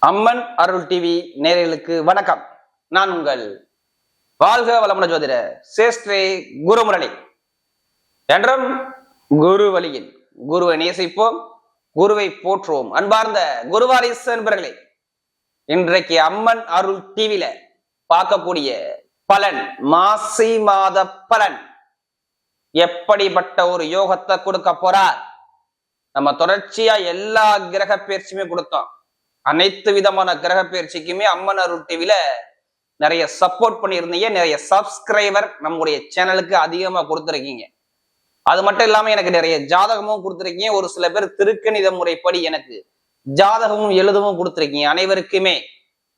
அம்மன் அருள் TV நேயர்களுக்கு வணக்கம். நான் உங்கள் வாழ்க வளமுடன் ஜோதிட சேஷ்டே குருமுரளி. என்றும் குரு வழியில் குருவை நேசிப்போம், குருவை போற்றுவோம். அன்பார்ந்த குருவாரிசு என்பர்களே, இன்றைக்கு அம்மன் அருள் டிவில பார்க்கக்கூடிய பலன், மாசி மாத பலன், எப்படிப்பட்ட ஒரு யோகத்தை கொடுக்க போறார். நம்ம தொடர்ச்சியா எல்லா கிரக பயிற்சியுமே கொடுத்தோம். அனைத்து விதமான கிரக பயிற்சிக்குமே அம்மன் அருள் டிவில நிறைய சப்போர்ட் பண்ணியிருந்தீங்க. நிறைய சப்ஸ்கிரைபர் நம்முடைய சேனலுக்கு அதிகமா கொடுத்துருக்கீங்க. அது மட்டும் இல்லாம எனக்கு நிறைய ஜாதகமும் கொடுத்துருக்கீங்க. ஒரு சில பேர் திருக்கணித முறைப்படி எனக்கு ஜாதகமும் எழுதவும் கொடுத்துருக்கீங்க. அனைவருக்குமே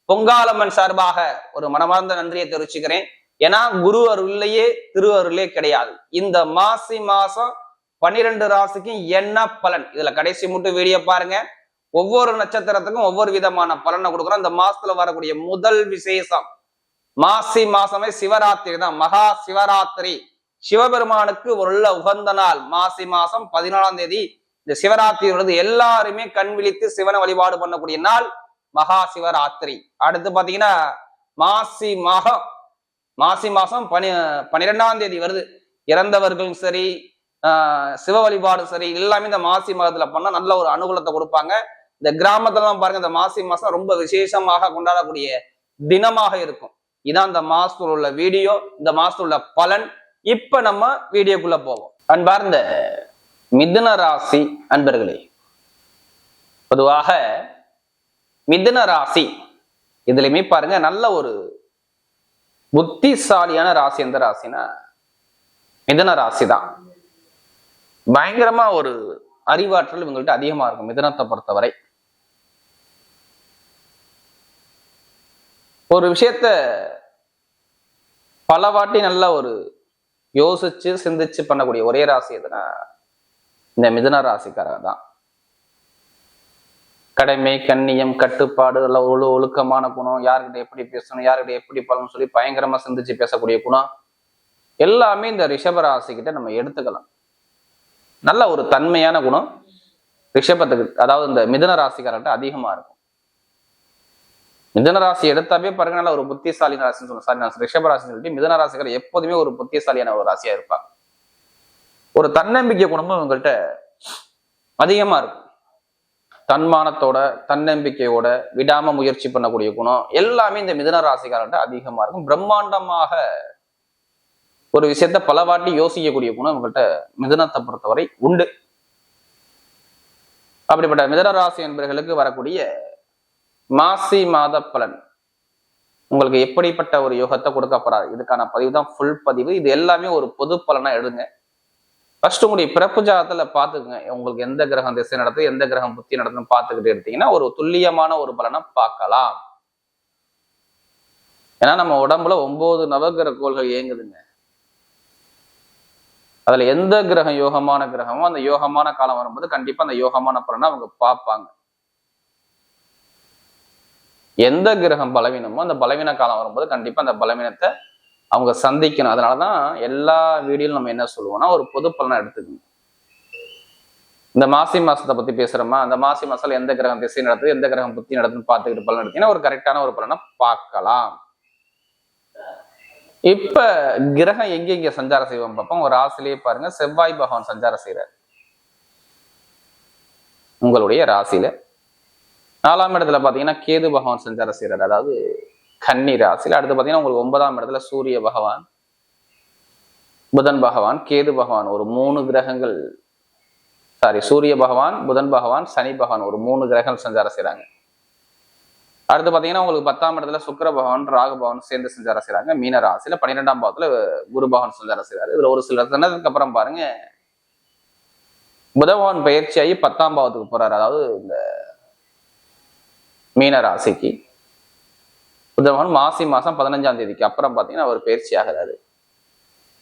பொங்காலம்மன் சார்பாக ஒரு மனமார்ந்த நன்றியை தெரிவிச்சுக்கிறேன். ஏன்னா குரு அருள்லையே திரு அருளே கிடையாது. இந்த மாசி மாசம் 12 ராசிக்கும் என்ன பலன், இதுல கடைசி மட்டும் வீடியோ பாருங்க. ஒவ்வொரு நட்சத்திரத்துக்கும் ஒவ்வொரு விதமான பலனை கொடுக்குறோம். இந்த மாசத்துல வரக்கூடிய முதல் விசேஷம், மாசி மாசமே சிவராத்திரி தான், மகா சிவராத்திரி. சிவபெருமானுக்கு ஒரு உகந்த நாள் மாசி மாசம் 14ஆம் தேதி இந்த சிவராத்திரி வருது. எல்லாருமே கண் விழித்து சிவனை வழிபாடு பண்ணக்கூடிய நாள் மகா சிவராத்திரி. அடுத்து பாத்தீங்கன்னா மாசி மாசம் 12ஆம் தேதி வருது. இறந்தவர்களும் சரி, சிவ வழிபாடும் சரி, எல்லாமே இந்த மாசி மாதத்துல பண்ணா நல்ல ஒரு அனுகூலத்தை கொடுப்பாங்க. இந்த கிராமத்துலாம் பாருங்க, இந்த மாசி மாசம் ரொம்ப விசேஷமாக கொண்டாடக்கூடிய தினமாக இருக்கும். இதான் இந்த மாசத்துல உள்ள வீடியோ, இந்த மாசத்துல உள்ள பலன். இப்ப நம்ம வீடியோக்குள்ள போவோம். அன்பார்ந்த மிதுன ராசி அன்பர்களே, பொதுவாக மிதுன ராசி இதுலயுமே பாருங்க நல்ல ஒரு புத்திசாலியான ராசி. எந்த ராசினா மிதுன ராசி தான். பயங்கரமா ஒரு அறிவாற்றல் இவங்கள்ட்ட அதிகமா இருக்கும். மிதுனத்தை பொறுத்தவரை ஒரு விஷயத்த பல வாட்டி நல்ல ஒரு யோசிச்சு சிந்திச்சு பண்ணக்கூடிய ஒரே ராசி எதுனா இந்த மிதுன ராசிக்காரங்க தான். கடமை, கண்ணியம், கட்டுப்பாடு, எல்லாம் ஒழுக்கமான குணம், யாருக்கிட்ட எப்படி பேசணும், யாருக்கிட்ட எப்படி பலன்னு சொல்லி பயங்கரமா சிந்திச்சு பேசக்கூடிய குணம் எல்லாமே இந்த ரிஷப ராசிக்கிட்ட நம்ம எடுத்துக்கலாம். நல்ல ஒரு தன்மையான குணம் ரிஷபத்துக்கு, அதாவது இந்த மிதுன ராசிக்காரர்கிட்ட அதிகமா இருக்கும். மிதுன ராசி எடுத்தாவே பாருங்க நல்ல ஒரு புத்திசாலி ராசின்னு சொல்லுவோம். ரிஷப ராசின்னு சொல்லிட்டு மிதுன ராசிக்காரர் எப்போதுமே ஒரு புத்திசாலியான ஒரு ராசியா இருப்பாங்க. ஒரு தன்னம்பிக்கை குணமும் இவங்கள்ட்ட அதிகமா இருக்கும். தன்மானத்தோட, தன்னம்பிக்கையோட, விடாம முயற்சி பண்ணக்கூடிய குணம் எல்லாமே இந்த மிதுன ராசிக்காரர்கிட்ட அதிகமா இருக்கும். பிரம்மாண்டமாக ஒரு விஷயத்த பல வாட்டி யோசிக்கக்கூடிய குணம் இவங்கள்ட்ட மிதுனத்தை பொறுத்தவரை உண்டு. அப்படிப்பட்ட மிதுன ராசி என்பவர்களுக்கு வரக்கூடிய மாசி மாத பலன் உங்களுக்கு எப்படிப்பட்ட ஒரு யோகத்தை கொடுக்க போறாரு, இதுக்கான பதிவு தான் ஃபுல் பதிவு. இது எல்லாமே ஒரு பொது பலனா எடுங்க. ஃபர்ஸ்ட் உங்களுடைய பிறப்பு ஜாதகத்துல பாத்துக்குங்க, உங்களுக்கு எந்த கிரகம் திசை நடத்துது, எந்த கிரகம் புத்தி நடத்துன்னு பாத்துக்கிட்டு எடுத்தீங்கன்னா ஒரு துல்லியமான ஒரு பலனை பார்க்கலாம். ஏன்னா நம்ம உடம்புல 9 நவகிரக கோள்கள் இயங்குதுங்க. அதுல எந்த கிரகம் யோகமான கிரகமோ அந்த யோகமான காலம் வரும்போது கண்டிப்பா அந்த யோகமான பலனை அவங்க பார்ப்பாங்க. எந்த கிரகம் பலவீனமோ அந்த பலவீன காலம் வரும்போது கண்டிப்பா அந்த பலவீனத்தை அவங்க சந்திக்கணும். அதனாலதான் எல்லா வீடியோலும் நம்ம என்ன சொல்லுவோம்னா ஒரு பொது பலனை எடுத்துக்கணும். இந்த மாசி மாசத்தை பத்தி பேசுறோமா, அந்த மாசி மாசத்துல எந்த கிரகம் திசை நடத்துது, எந்த கிரகம் புத்தி நடத்துன்னு பார்த்துக்கிட்டு பலன் எடுத்தீங்கன்னா ஒரு கரெக்டான ஒரு பலனை பார்க்கலாம். இப்ப கிரகம் எங்க சஞ்சாரம் செய்வோம் பார்ப்போம். ஒரு ராசிலேயே பாருங்க, செவ்வாய் பகவான் சஞ்சாரம் செய்யறார் உங்களுடைய ராசியில. 4ஆம் இடத்துல பாத்தீங்கன்னா கேது பகவான் சஞ்சாரம் செய்யறாரு, அதாவது கன்னி ராசியில. அடுத்து பாத்தீங்கன்னா உங்களுக்கு 9ஆம் இடத்துல சூரிய பகவான், புதன் பகவான், கேது பகவான், ஒரு 3 கிரகங்கள், சூரிய பகவான், புதன் பகவான், சனி பகவான், ஒரு 3 கிரகங்கள் சஞ்சாரம் செய்யறாங்க. அடுத்து பாத்தீங்கன்னா உங்களுக்கு 10ஆம் இடத்துல சுக்கிர பகவான், ராகு பகவான் சேர்ந்து சஞ்சாரம் செய்யறாங்க மீன ராசியில. 12ஆம் பாவத்துல குரு பகவான் சஞ்சாரம் செய்யறாரு. இதுல ஒரு சில தினத்துக்கு அப்புறம் பாருங்க புத பகவான் பயிற்சியாகி 10ஆம் பாவத்துக்கு போறாரு. அதாவது இந்த மீன ராசிக்கு புத பகவான் மாசி மாசம் 15ஆம் தேதிக்கு அப்புறம் பாத்தீங்கன்னா அவர் பயிற்சி ஆகிறாரு.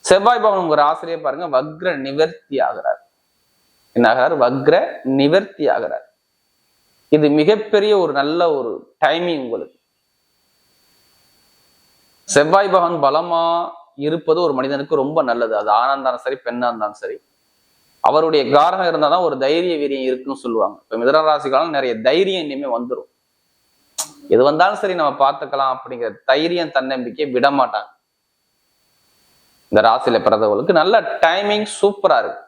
செவ்வாய் பகவான் உங்க ராசிலேயே பாருங்க வக்ர நிவர்த்தி ஆகிறார். என்ன ஆகிறார்? வக்ர நிவர்த்தி ஆகிறார். இது மிகப்பெரிய ஒரு நல்ல ஒரு டைமிங் உங்களுக்கு. செவ்வாய் பகவான் பலமா இருப்பது ஒரு மனிதனுக்கு ரொம்ப நல்லது. அது ஆணா இருந்தாலும் சரி, பெண்ணா இருந்தாலும் சரி. அவருடைய காரணம் இருந்தாதான் ஒரு தைரிய வீரியம் இருக்குன்னு சொல்லுவாங்க. இப்ப மிதுன ராசிக்காலம் நிறைய தைரியம் இனிமே வந்துடும். எது வந்தாலும் சரி நம்ம பார்த்துக்கலாம் அப்படிங்கிற தைரியம் தன்னம்பிக்கை விட மாட்டாங்க. இந்த ராசியில பிறந்தவங்களுக்கு நல்ல டைமிங் சூப்பரா இருக்கு.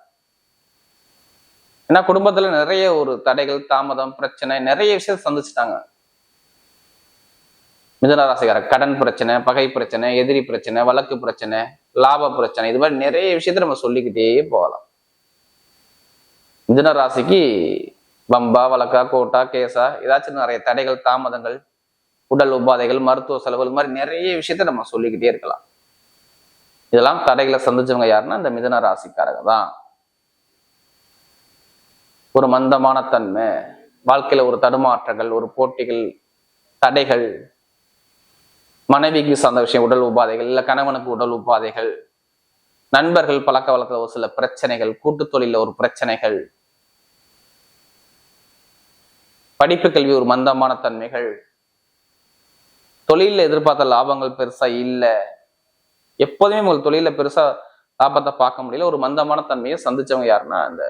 ஏன்னா குடும்பத்துல நிறைய ஒரு தடைகள், தாமதம், பிரச்சனை, நிறைய விஷயத்தை சந்திச்சுட்டாங்க. மிதுன ராசிக்கார கடன் பிரச்சனை, பகை பிரச்சனை, எதிரி பிரச்சனை, வழக்கு பிரச்சனை, லாப பிரச்சனை, இது மாதிரி நிறைய விஷயத்த நம்ம சொல்லிக்கிட்டே போகலாம். மிதுன ராசிக்கு பம்பா, வழக்கா, கோட்டா, கேசா, ஏதாச்சும் நிறைய தடைகள், தாமதங்கள், உடல் உபாதைகள், மருத்துவ செலவு, இது மாதிரி நிறைய விஷயத்த நம்ம சொல்லிக்கிட்டே இருக்கலாம். இதெல்லாம் தடைகளை சந்திச்சவங்க யாருன்னா இந்த மிதுன ராசிக்காரங்க தான். ஒரு மந்தமான தன்மை, வாழ்க்கையில ஒரு தடுமாற்றங்கள், ஒரு போட்டிகள், தடைகள், மனைவிக்கு சார்ந்த விஷயம், உடல் உபாதைகள், இல்ல கணவனுக்கு உடல் உபாதைகள், நண்பர்கள் பழக்க வழக்கத்துல ஒரு சில பிரச்சனைகள், கூட்டு தொழில ஒரு பிரச்சனைகள், படிப்பு கல்வி ஒரு மந்தமான தன்மைகள், தொழில எதிர்பார்த்த லாபங்கள் பெருசா இல்ல, எப்போதுமே உங்களுக்கு தொழில பெருசா லாபத்தை பார்க்க முடியல, ஒரு மந்தமான தன்மையை சந்திச்சவங்க யாருன்னா இந்த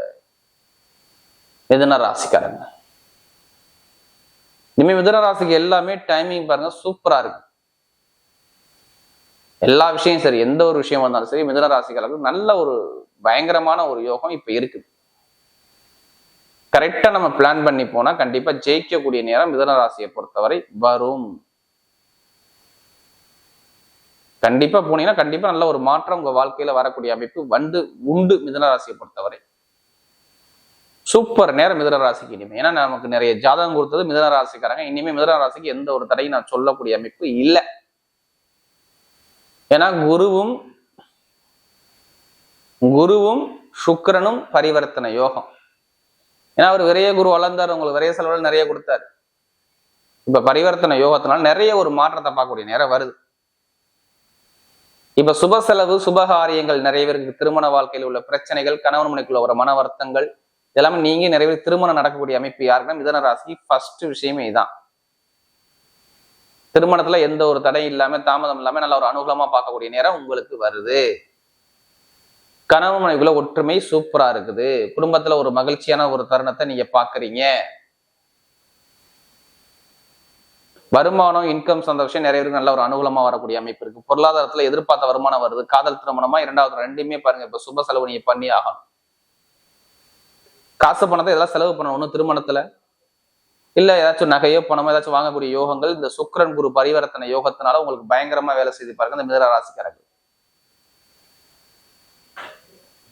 மிதுன ராசிக்காரங்க. இனிமே மிதுன ராசிக்கு எல்லாமே டைமிங் பாருங்க சூப்பரா இருக்கு. எல்லா விஷயம் சரி, எந்த ஒரு விஷயம் வந்தாலும் சரி, மிதுன ராசிக்காரங்களுக்கு நல்ல ஒரு பயங்கரமான ஒரு யோகம் இப்ப இருக்குது. கரெக்டா நம்ம பிளான் பண்ணி போனா கண்டிப்பா ஜெயிக்கக்கூடிய நேரம் மிதுன ராசியை பொறுத்தவரை வரும். கண்டிப்பா போனீங்கன்னா கண்டிப்பா நல்ல ஒரு மாற்றம் உங்க வாழ்க்கையில வரக்கூடிய அமைப்பு உண்டு மிதுன ராசியை பொறுத்தவரை. சூப்பர் நேரம் மிதுன ராசிக்கு இனிமே. ஏன்னா நமக்கு நிறைய ஜாதகம் கொடுத்தது மிதுன ராசிக்காரங்க. இனிமே மிதுன ராசிக்கு எந்த ஒரு தடையும் நான் சொல்லக்கூடிய அமைப்பு இல்லை. ஏன்னா குருவும் சுக்கிரனும் பரிவர்த்தனை யோகம். ஏன்னா அவர் விரைய குரு வளர்ந்தார், உங்களுக்கு விரைய செலவுகள் நிறைய கொடுத்தாரு. இப்ப பரிவர்த்தனை யோகத்தினால நிறைய ஒரு மாற்றத்தை பார்க்கக்கூடிய நேரம் வருது. இப்ப சுப செலவு, சுபகாரியங்கள், நிறைய பேருக்கு திருமண வாழ்க்கையில் உள்ள பிரச்சனைகள், கணவன் மனைக்குள்ள ஒரு மன வருத்தங்கள், இதெல்லாமே நீங்க நிறைய பேர் திருமணம் நடக்கக்கூடிய அமைப்பு யாருன்னா மிதுன ராசிக்கு ஃபர்ஸ்ட் விஷயமே இதான். திருமணத்துல எந்த ஒரு தடையும் இல்லாம, தாமதம் இல்லாம நல்ல ஒரு அனுகூலமா பார்க்கக்கூடிய நேரம் உங்களுக்கு வருது. கணவன் மனைவிக்குள்ள ஒற்றுமை சூப்பரா இருக்குது. குடும்பத்துல ஒரு மகிழ்ச்சியான ஒரு தருணத்தை நீங்க பாக்குறீங்க. வருமானம், இன்கம் சார்ந்த விஷயம் நிறைய பேருக்கு நல்ல ஒரு அனுகூலமா வரக்கூடிய அமைப்பு இருக்கு. பொருளாதாரத்துல எதிர்பார்த்த வருமானம் வருது. காதல் திருமணமா, இரண்டாவது ரெண்டுமே பாருங்க இப்ப சுப செலவு நீங்க பண்ணி ஆகணும். காசு பணத்தை இதெல்லாம் செலவு பண்ணணும். ஒண்ணு திருமணத்துல, இல்ல ஏதாச்சும் நகையோ பணமோ ஏதாச்சும் வாங்கக்கூடிய யோகங்கள் இந்த சுக்கிரன் குரு பரிவர்த்தனை யோகத்தினால உங்களுக்கு பயங்கரமா வேலை செய்து பாருங்க இந்த மிதுன ராசிக்காரர்கள்.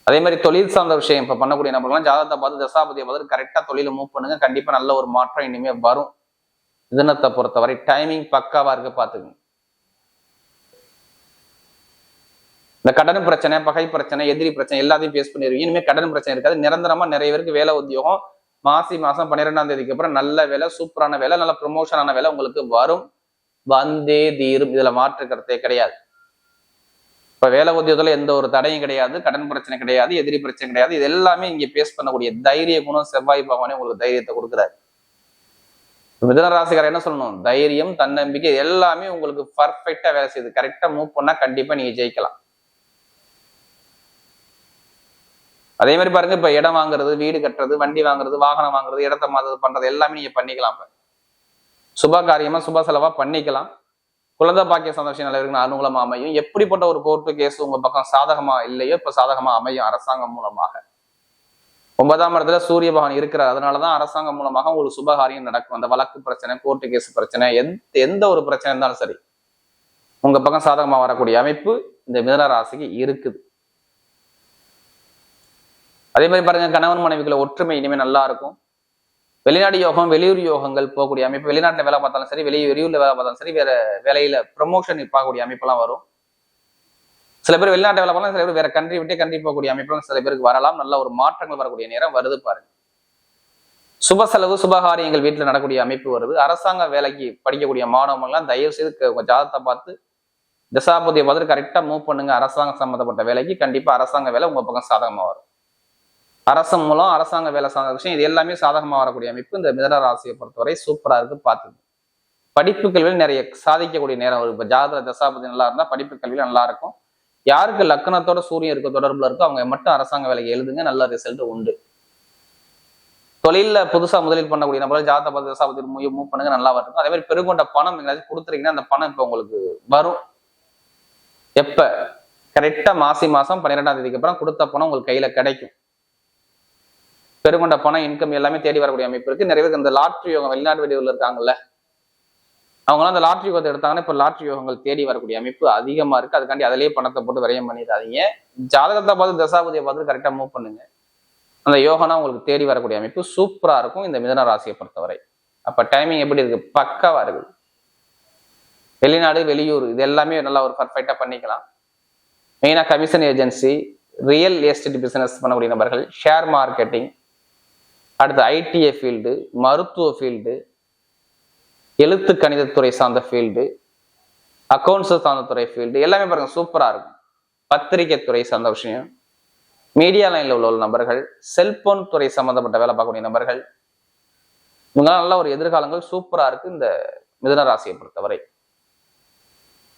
அதே மாதிரி தொழில் சார்ந்த விஷயம் இப்ப பண்ணக்கூடிய நபர்கள்லாம் ஜாதகத்தை பார்த்து, தசாபதியை பார்த்து கரெக்டா தொழில மூவ் பண்ணுங்க. கண்டிப்பா நல்ல ஒரு மாற்றம் இனிமே வரும். மிதுனத்தை பொறுத்தவரை டைமிங் பக்காவா இருக்கு, பாத்துக்கங்க. இந்த கடன் பிரச்சனை, பகை பிரச்சனை, எதிரி பிரச்சனை எல்லாத்தையும் பேஸ் பண்ணிடுவீங்க. இனிமே கடன் பிரச்சனை இருக்காது. நிரந்தரமா நிறைய பேருக்கு வேலை உத்தியோகம் மாசம் 12ஆம் தேதிக்கு அப்புறம் நல்ல வேலை, சூப்பரான வேலை, நல்ல ப்ரொமோஷனான வேலை உங்களுக்கு வரும், வந்தே தீரும். இதுல மாற்று கருத்தே கிடையாது. இப்ப வேலை உத்தியோகத்துல எந்த ஒரு தடையும் கிடையாது, கடன் பிரச்சனை கிடையாது, எதிரி பிரச்சனை கிடையாது. இது எல்லாமே இங்க பேஸ் பண்ணக்கூடிய தைரிய குணம் செவ்வாய் பகவானே உங்களுக்கு தைரியத்தை கொடுக்குறாரு. மிதுன ராசிக்காரர் என்ன சொல்லணும்? தைரியம், தன்னம்பிக்கை எல்லாமே உங்களுக்கு பர்ஃபெக்டா வேலை செய்யுது. கரெக்டா மூவ் பண்ணா கண்டிப்பா நீங்க ஜெயிக்கலாம். அதே மாதிரி பாருங்க, இப்ப இடம் வாங்குறது, வீடு கட்டுறது, வண்டி வாங்குறது, வாகனம் வாங்குறது, இடத்த மாறுறது பண்றது எல்லாமே நீங்க பண்ணிக்கலாம். சுப காரியமா சுப செலவா பண்ணிக்கலாம். குழந்தை பாக்கிய சந்தோஷம் நல்ல இருக்கு, அனுகூலமா அமையும். எப்படிப்பட்ட ஒரு கோர்ட்டு கேஸ் உங்க பக்கம் சாதகமா இல்லையோ இப்ப சாதகமா அமையும் அரசாங்கம் மூலமாக. 9ஆம் இடத்துல சூரிய பகவான் இருக்கிறார். அதனாலதான் அரசாங்கம் மூலமாக உங்களுக்கு சுபகாரியம் நடக்கும். அந்த வழக்கு பிரச்சனை, கோர்ட்டு கேஸ் பிரச்சனை, எந்த ஒரு பிரச்சனை இருந்தாலும் சரி உங்க பக்கம் சாதகமா வரக்கூடிய அமைப்பு இந்த மிதுன ராசிக்கு இருக்குது. அதே மாதிரி பாருங்க, கணவன் மனைவிக்குள்ள ஒற்றுமை இனிமே நல்லா இருக்கும். வெளிநாடு யோகம், வெளியூர் யோகங்கள் போகக்கூடிய அமைப்பு, வெளிநாட்டுல வேலை பார்த்தாலும் சரி, வெளியூர்ல வேலை பார்த்தாலும் சரி, வேற வேலையில ப்ரமோஷன் பார்க்கக்கூடிய அமைப்பெல்லாம் வரும். சில பேர் வெளிநாட்டு வேலை பார்க்கலாம், சில பேர் வேற கண்ட்ரி விட்டே கண்ட்ரி போகக்கூடிய அமைப்பெல்லாம் சில பேருக்கு வரலாம். நல்ல ஒரு மாற்றங்கள் வரக்கூடிய நேரம் வருது பாருங்க. சுப செலவு, சுபகாரியங்கள் வீட்டுல நடக்கூடிய அமைப்பு வருது. அரசாங்க வேலைக்கு படிக்கக்கூடிய மாணவர்கள்லாம் தயவு செய்து உங்க ஜாதகத்தை பார்த்து தசாபதியை பார்த்து கரெக்டா மூவ் பண்ணுங்க. அரசாங்கம் சம்பந்தப்பட்ட வேலைக்கு கண்டிப்பா அரசாங்க வேலை உங்க பக்கம் சாதகமா வரும். அரசு மூலம் அரசாங்க வேலை சார்ந்த விஷயம் இது எல்லாமே சாதகமா வரக்கூடிய அமைப்பு இந்த மிதுன ராசியை பொறுத்தவரை சூப்பரா இருக்கு. பார்த்துங்க. படிப்பு கல்வியில் நிறைய சாதிக்கக்கூடிய நேரம் வரும். இப்ப ஜாதக தசாபதி நல்லா இருந்தா படிப்பு கல்வியில நல்லா இருக்கும். யாருக்கு லக்னத்தோட சூரியன் இருக்க தொடர்புல இருக்கோ அவங்க மட்டும் அரசாங்க வேலைக்கு எழுதுங்க, நல்ல ரிசல்ட் உண்டு. தொழில புதுசா முதலீடு பண்ணக்கூடிய நபர்கள் ஜாதகத்தை பார்த்து தசாபதி மூவ் பண்ணுங்க, நல்லா வரும். அதே மாதிரி பெருங்கொண்ட பணம் எங்கேயாச்சும் கொடுத்துருக்கீங்கன்னா அந்த பணம் இப்ப உங்களுக்கு வரும். எப்ப? கரெக்டா மாசம் 12ஆம் தேதிக்கு அப்புறம் கொடுத்த பணம் உங்களுக்கு கையில கிடைக்கும். பெருங்கொண்ட பணம் இன்கம் எல்லாமே தேடி வரக்கூடிய அமைப்பு இருக்கு. நிறைய பேருக்கு இந்த லாட்ரி யோகம் வெளிநாட்டு வெளியூர்ல இருக்காங்கல்ல, அவங்களாம் அந்த லாட்ரி யோகத்தை எடுத்தாங்கன்னா இப்ப லாட்ரி யோகங்கள் தேடி வரக்கூடிய அமைப்பு அதிகமா இருக்கு. அதுக்காண்டி அதிலேயே பணத்தை போட்டு விரயம் பண்ணிடாதீங்க. ஜாதகத்தை பார்த்து தசாபதியை பார்த்து கரெக்டா மூவ் பண்ணுங்க. அந்த யோகனா உங்களுக்கு தேடி வரக்கூடிய அமைப்பு சூப்பரா இருக்கும் இந்த மிதுன ராசியை பொறுத்தவரை. அப்ப டைமிங் எப்படி இருக்கு? பக்காவா இருக்கு. வெளிநாடு வெளியூர் இது எல்லாமே நல்லா ஒரு பர்ஃபெக்டா பண்ணிக்கலாம். மெயினா commission agency, real estate business பண்ணக்கூடிய நபர்கள், ஷேர் மார்க்கெட்டிங், அடுத்து ஐடிஏ ஃபீல்டு, மருத்துவ ஃபீல்டு, எழுத்து கணிதத்துறை சார்ந்த ஃபீல்டு, அக்கௌண்ட்ஸ் சார்ந்த துறை ஃபீல்டு எல்லாமே பாருங்க சூப்பரா இருக்கும். பத்திரிகை துறை சார்ந்த விஷயம், மீடியா லைன்ல உள்ள நபர்கள், செல்போன் துறை சம்பந்தப்பட்ட வேலை பார்க்கக்கூடிய நபர்கள், இவங்களாம் நல்ல ஒரு எதிர்காலங்கள் சூப்பரா இருக்கு இந்த மிதுன ராசியை பொறுத்தவரை.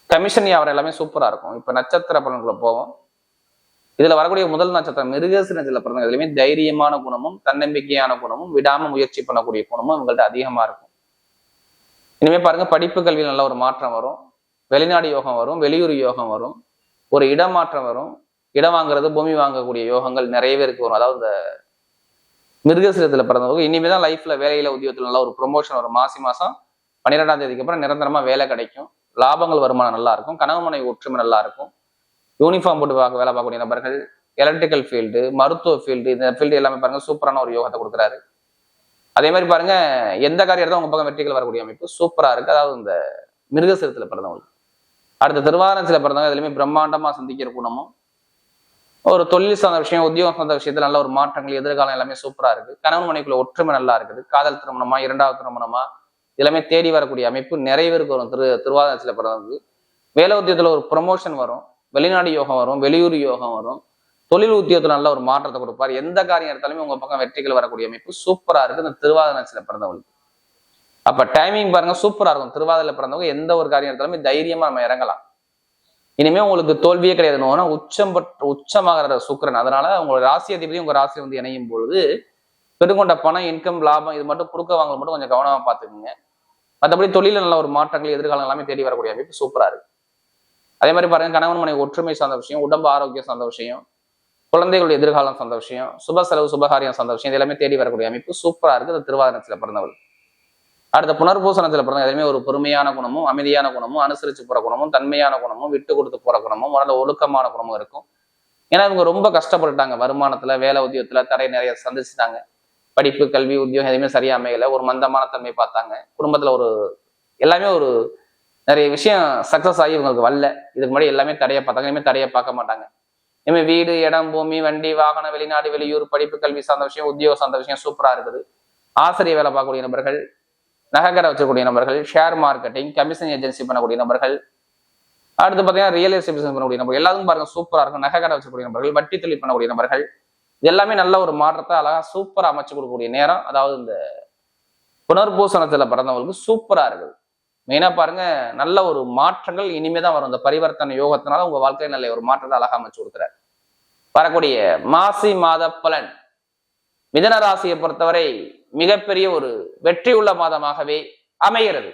கமிஷன் வியாபாரம் எல்லாமே சூப்பரா இருக்கும். இப்ப நட்சத்திர பலன்களை போவோம். இதுல வரக்கூடிய முதல் நட்சத்திரம் மிருகசீரிஷத்துல பிறந்தவங்க எதுலையுமே தைரியமான குணமும் தன்னம்பிக்கையான குணமும் விடாம முயற்சி பண்ணக்கூடிய குணமும் இவங்கள்ட்ட அதிகமா இருக்கும். இனிமே பாருங்க, படிப்பு கல்வியில் நல்ல ஒரு மாற்றம் வரும். வெளிநாடு யோகம் வரும், வெளியூர் யோகம் வரும், ஒரு இடமாற்றம் வரும். இடம் வாங்குறது, பூமி வாங்கக்கூடிய யோகங்கள் நிறைய பேருக்கு வரும். அதாவது இந்த மிருகசீரிஷத்துல பிறந்தவங்க இனிமேதான் லைஃப்ல வேலையில உத்தியோகத்துல நல்ல ஒரு ப்ரொமோஷன் வரும். மாசம் 12ஆம் தேதிக்கு அப்புறம் நிரந்தரமா வேலை கிடைக்கும். லாபங்கள் வருமானம் நல்லா இருக்கும். கனவு மனைவி ஒற்றுமை நல்லா இருக்கும். யூனிஃபார்ம் போட்டு வேலை பார்க்கக்கூடிய நபர்கள், எலக்ட்ரிக்கல் ஃபீல்டு, மருத்துவ ஃபீல்டு, இந்த ஃபீல்டு எல்லாமே பாருங்க சூப்பரான ஒரு யோகத்தை கொடுக்குறாரு. அதே மாதிரி பாருங்க, எந்த காரியம் எடுத்தாலும் உங்க பக்கம் வெற்றிகள் வரக்கூடிய அமைப்பு சூப்பரா இருக்கு. அதாவது இந்த மிருகசீரிஷத்துல பிறந்தவங்களுக்கு. அடுத்த திருவாதிரையில பிறந்தவங்க எதுலையுமே பிரம்மாண்டமா சந்திக்கிற குணமும், ஒரு தொழில் சார்ந்த விஷயம், உத்தியோகம் சார்ந்த விஷயத்துல நல்ல ஒரு மாற்றங்கள், எதிர்காலம் எல்லாமே சூப்பரா இருக்கு. கணவன் மனைவிக்குள்ள ஒற்றுமை நல்லா இருக்குது. காதல் திருமணமா, இரண்டாவது திருமணமா, எல்லாமே தேடி வரக்கூடிய அமைப்பு நிறைய பேருக்கு வரும். திருவாதிரையில பிறந்தவங்களுக்கு வேலை உத்தியோகத்துல ஒரு ப்ரொமோஷன் வரும். வெளிநாடு யோகம் வரும், வெளியூர் யோகம் வரும். தொழில் உத்தியோகத்துல நல்ல ஒரு மாற்றத்தை கொடுப்பார். எந்த காரியம் எடுத்தாலுமே உங்க பக்கம் வெற்றிகள் வரக்கூடிய அமைப்பு சூப்பரா இருக்கு இந்த திருவாதிரையில பிறந்தவங்களுக்கு. அப்ப டைமிங் பாருங்க சூப்பரா இருக்கும். திருவாதிரையில பிறந்தவங்க எந்த ஒரு காரியம் எடுத்தாலுமே தைரியமா நம்ம இறங்கலாம். இனிமே உங்களுக்கு தோல்வியே கிடையாது. உச்சமாகிற சுக்கிரன். அதனால உங்களோட ராசி அதிபதி உங்க ராசி வந்து இணையும் பொழுது பெருங்கொண்ட பணம், இன்கம், லாபம் இது மட்டும் கொடுக்க வாங்க மட்டும் கொஞ்சம் கவனமா பாத்துக்கோங்க. மற்றபடி தொழில நல்ல ஒரு மாற்றங்கள், எதிர்காலம் எல்லாமே தேடி வரக்கூடிய அமைப்பு சூப்பரா இருக்கு. அதே மாதிரி பாருங்க, கணவன் மனைவி ஒற்றுமை சார்ந்த விஷயம், உடம்பு ஆரோக்கியம் சார்ந்த விஷயம், குழந்தைகளுடைய எதிர்காலம் சார்ந்த விஷயம், சுப செலவு சுபகாரியம் சார்ந்த விஷயம், இது எல்லாமே தேடி வரக்கூடிய அமைப்பு சூப்பரா இருக்கு இந்த திருவாதிரையில பிறந்தவர்கள். அடுத்த புனர்பூசணத்துல பிறந்த எதுவுமே ஒரு பொறுமையான குணமும், அமைதியான குணமும், அனுசரிச்சு போற குணமும், தன்மையான குணமும், விட்டு கொடுத்து போற குணமும், நல்ல ஒழுக்கமான குணமும் இருக்கும். ஏன்னா இவங்க ரொம்ப கஷ்டப்பட்டுட்டாங்க. வருமானத்துல, வேலை உத்தியோகத்துல தடை நிறைய சந்திச்சுட்டாங்க. படிப்பு, கல்வி, உத்தியோகம் எதுவுமே சரியா அமையல. ஒரு மந்தமான தன்மை பார்த்தாங்க. குடும்பத்துல ஒரு எல்லாமே ஒரு நிறைய விஷயம் சக்சஸ் ஆகி இவங்களுக்கு வரல. இதுக்கு முன்னாடி எல்லாமே தடையை பார்த்தாங்க. இனிமேல் தடையை பார்க்க மாட்டாங்க. இனிமேல் வீடு, இடம், பூமி, வண்டி, வாகனம், வெளிநாடு வெளியூர், படிப்பு, கல்வி சார்ந்த விஷயம், உத்தியோகம் சார்ந்த விஷயம் சூப்பரா இருக்குது. ஆசிரியர் வேலை பார்க்கக்கூடிய நபர்கள், நகைக்கடை வச்சக்கூடிய நபர்கள், ஷேர் மார்க்கெட்டிங், கமிஷன் ஏஜென்சி பண்ணக்கூடிய நபர்கள், அடுத்து பார்த்தீங்கன்னா ரியல் எஸ்டேட் பிசினஸ் பண்ணக்கூடிய நபர்கள் எல்லாரும் பாருங்க சூப்பரா இருக்கும். நகைக்கடை வச்சக்கூடிய நபர்கள், வட்டி தொழில் பண்ணக்கூடிய நபர்கள், இது எல்லாமே நல்ல ஒரு மாற்றத்தை அழகா சூப்பரா அமைச்சு கொடுக்கக்கூடிய நேரம். அதாவது இந்த புனர்பூசணத்துல பிறந்தவங்களுக்கு சூப்பரா இருக்குது. மெயினா பாருங்க, நல்ல ஒரு மாற்றங்கள் இனிமேதான் வரும். இந்த பரிவர்த்தனை யோகத்தினால உங்க வாழ்க்கையில நல்ல ஒரு மாற்றத்தை அழகா அமைச்சு கொடுக்குறாரு. வரக்கூடிய மாசி மாத பலன் மிதுன ராசியை பொறுத்தவரை மிகப்பெரிய ஒரு வெற்றி உள்ள மாதமாகவே அமைகிறது.